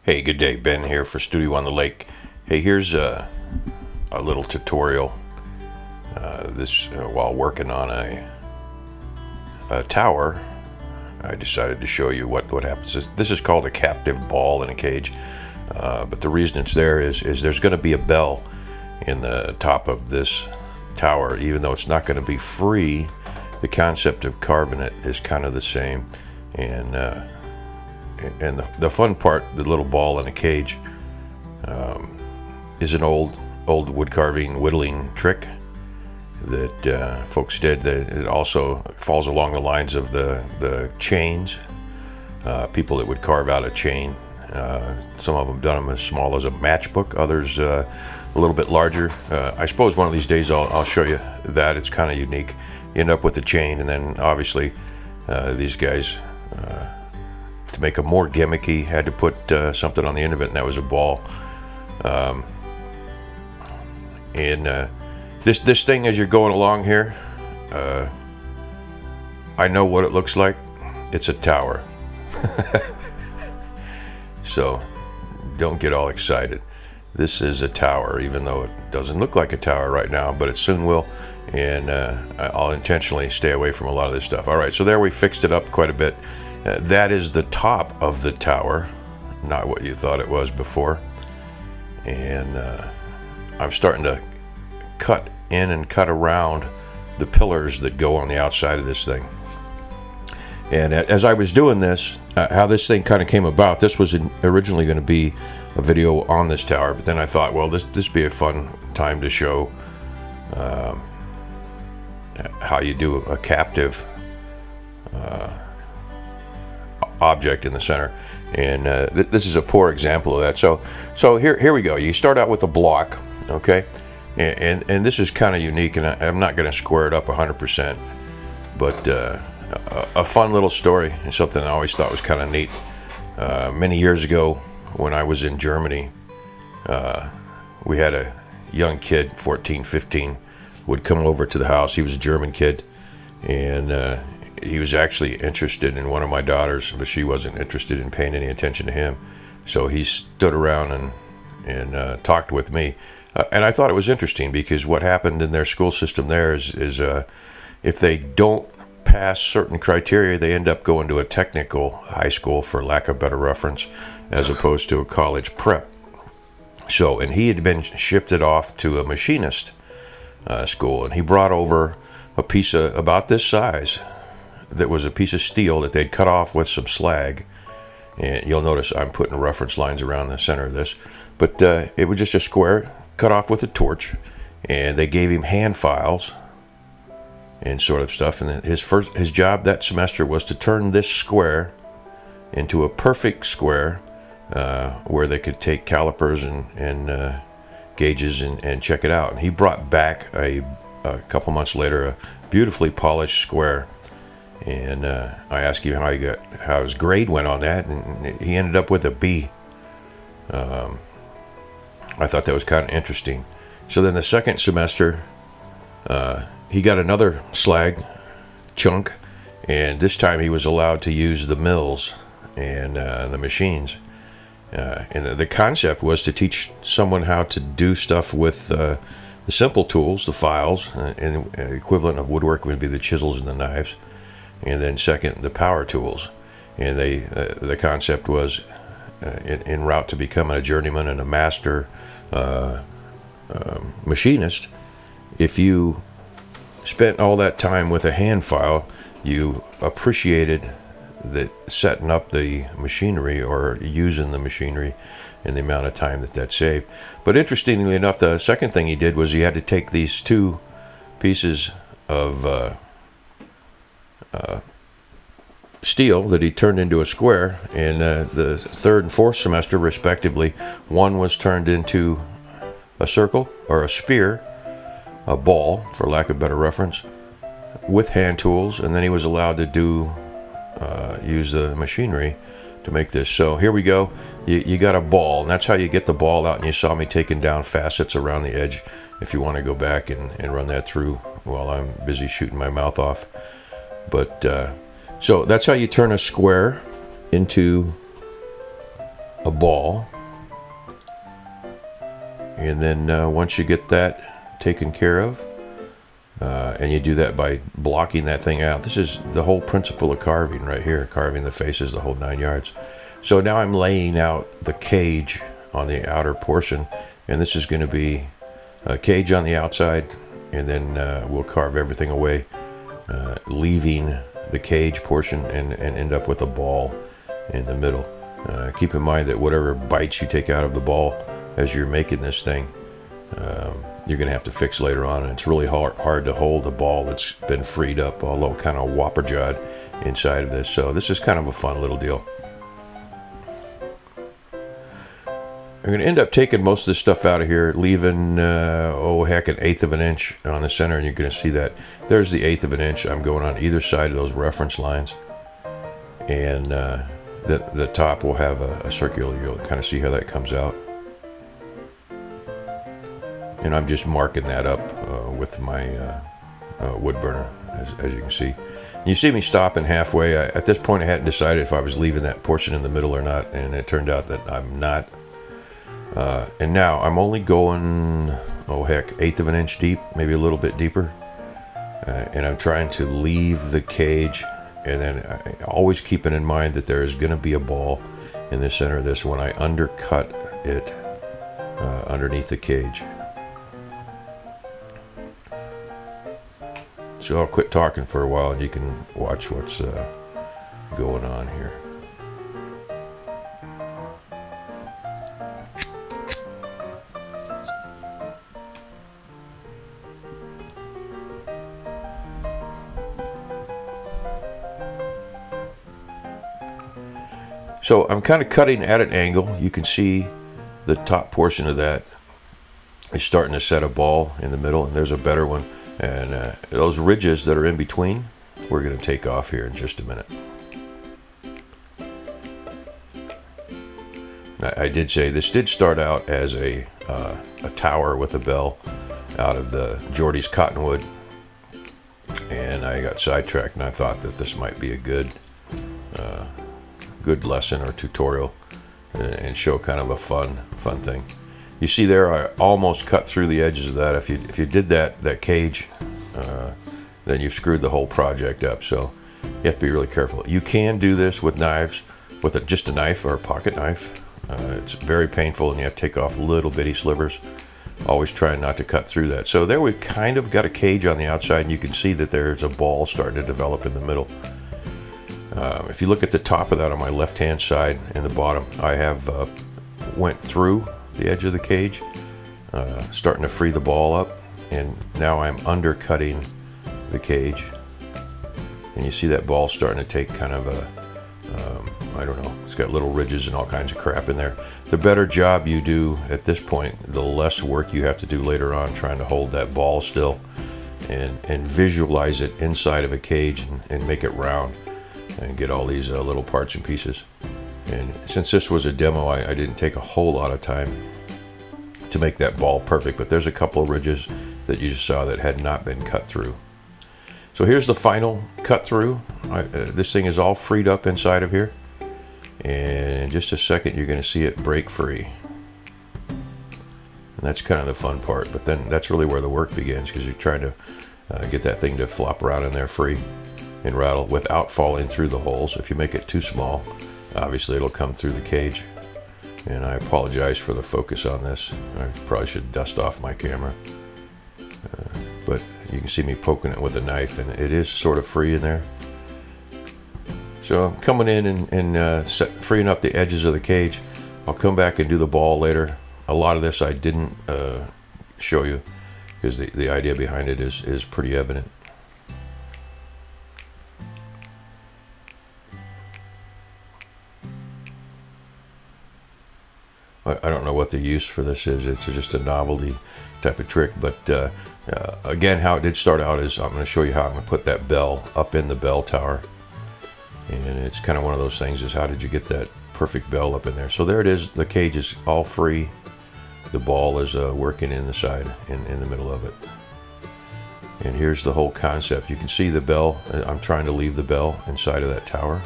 Hey, good day. Ben here for Studio on the Lake. Hey, here's a little tutorial. While working on a tower, I decided to show you what happens. This is called a captive ball in a cage, but the reason it's there is there's going to be a bell in the top of this tower. Even though it's not going to be free, the concept of carving it is kind of the same. And the fun part, the little ball in a cage, is an old wood carving whittling trick that folks did. It also falls along the lines of the chains. People that would carve out a chain. Some of them done them as small as a matchbook. Others a little bit larger. I suppose one of these days I'll show you that. It's kind of unique. You end up with a chain, and then obviously these guys, to make it more gimmicky, had to put something on the end of it, and that was a ball. This thing, as you're going along here, I know what it looks like. It's a tower. So don't get all excited. This is a tower, even though it doesn't look like a tower right now, but it soon will. And I'll intentionally stay away from a lot of this stuff. All right, so there we fixed it up quite a bit. That is the top of the tower, not what you thought it was before. And I'm starting to cut in and cut around the pillars that go on the outside of this thing. And as I was doing this, how this thing kind of came about, this was originally going to be a video on this tower, but then I thought, well, this would be a fun time to show how you do a captive object in the center. And this is a poor example of that. So here we go. You start out with a block, okay? And this is kind of unique, and I'm not going to square it up 100%, but a fun little story, and something I always thought was kind of neat. Many years ago, when I was in Germany, we had a young kid, 14, 15, would come over to the house. He was a German kid, and he was actually interested in one of my daughters, but she wasn't interested in paying any attention to him. So he stood around and talked with me. And I thought it was interesting, because what happened in their school system there is if they don't pass certain criteria, they end up going to a technical high school, for lack of better reference, as opposed to a college prep. So, and he had been shifted off to a machinist school, and he brought over a piece of about this size that was a piece of steel that they'd cut off with some slag. And you'll notice I'm putting reference lines around the center of this, but it was just a square cut off with a torch, and they gave him hand files and sort of stuff. And his job that semester was to turn this square into a perfect square, where they could take calipers and gauges and check it out. And he brought back a couple months later a beautifully polished square. And I asked you how his grade went on that, and he ended up with a B. I thought that was kind of interesting. So then the second semester, he got another slag chunk, and this time he was allowed to use the mills and the machines. And the concept was to teach someone how to do stuff with the simple tools, the files, and the equivalent of woodwork would be the chisels and the knives. And then second, the power tools. And the concept was en route to becoming a journeyman and a master machinist. If you spent all that time with a hand file, you appreciated that setting up the machinery or using the machinery and the amount of time that saved. But interestingly enough, the second thing he did was he had to take these two pieces of steel that he turned into a square, and the third and fourth semester respectively, one was turned into a circle or a spear, a ball for lack of better reference, with hand tools, and then he was allowed to use the machinery to make this. So here we go. You got a ball, and that's how you get the ball out. And you saw me taking down facets around the edge. If you want to go back and run that through while I'm busy shooting my mouth off. But so that's how you turn a square into a ball. And then once you get that taken care of, and you do that by blocking that thing out. This is the whole principle of carving right here, carving the faces, the whole 9 yards. So now I'm laying out the cage on the outer portion, and this is going to be a cage on the outside, and then we'll carve everything away, leaving the cage portion and end up with a ball in the middle. Keep in mind that whatever bites you take out of the ball as you're making this thing, you're going to have to fix later on, and it's really hard to hold a ball that's been freed up, although kind of whopper-jawed inside of this. So this is kind of a fun little deal. I'm going to end up taking most of this stuff out of here, leaving, oh heck, 1/8 of an inch on the center, and you're going to see that. There's the 1/8 of an inch. I'm going on either side of those reference lines. And the top will have a circular. You'll kind of see how that comes out. And I'm just marking that up with my wood burner, as you can see. You see me stopping halfway. At this point, I hadn't decided if I was leaving that portion in the middle or not, and it turned out that I'm not. And now I'm only going, oh heck, 1/8 of an inch deep, maybe a little bit deeper. And I'm trying to leave the cage, and then always keeping in mind that there is going to be a ball in the center of this when I undercut it underneath the cage. So I'll quit talking for a while and you can watch what's going on here. So I'm kind of cutting at an angle. You can see the top portion of that is starting to set a ball in the middle, and there's a better one. And those ridges that are in between, we're going to take off here in just a minute. I did say this did start out as a tower with a bell out of the Jordy's Cottonwood, and I got sidetracked, and I thought that this might be a good lesson or tutorial and show kind of a fun thing. You see there, I almost cut through the edges of that. If you did that cage, then you've screwed the whole project up. So you have to be really careful. You can do this with knives, with just a knife or a pocket knife. It's very painful, and you have to take off little bitty slivers. Always trying not to cut through that. So there we've kind of got a cage on the outside, and you can see that there's a ball starting to develop in the middle. If you look at the top of that on my left-hand side and the bottom, I have went through the edge of the cage, starting to free the ball up, and now I'm undercutting the cage, and you see that ball starting to take kind of a I don't know, it's got little ridges and all kinds of crap in there. The better job you do at this point, the less work you have to do later on trying to hold that ball still and visualize it inside of a cage and make it round and get all these little parts and pieces. And since this was a demo, I didn't take a whole lot of time to make that ball perfect, but there's a couple of ridges that you just saw that had not been cut through. So here's the final cut through. This thing is all freed up inside of here, and in just a second you're going to see it break free. And that's kind of the fun part, but then that's really where the work begins, because you're trying to get that thing to flop around in there free and rattle without falling through the holes. If you make it too small, obviously it'll come through the cage. And I apologize for the focus on this. I probably should dust off my camera. But you can see me poking it with a knife, and it is sort of free in there. So I'm coming in and freeing up the edges of the cage. I'll come back and do the ball later. A lot of this I didn't show you, because the idea behind it is pretty evident. I don't know what the use for this is. It's just a novelty type of trick. But again, how it did start out is I'm going to show you how I'm going to put that bell up in the bell tower. And it's kind of one of those things, is how did you get that perfect bell up in there? So there it is. The cage is all free. The ball is working in the side, in the middle of it. And here's the whole concept. You can see the bell. I'm trying to leave the bell inside of that tower.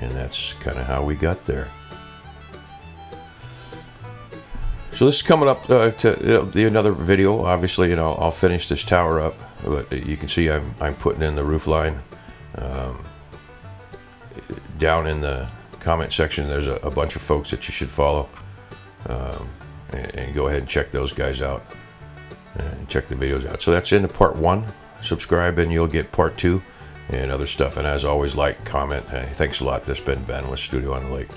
And that's kind of how we got there. So this is coming up to another video. Obviously, I'll finish this tower up, but you can see I'm putting in the roof line. Down in the comment section, there's a bunch of folks that you should follow, and go ahead and check those guys out and check the videos out. So that's into part 1. Subscribe and you'll get part 2 and other stuff. And as always, like, comment. Hey, thanks a lot. This has been Ben with Studio on the Lake.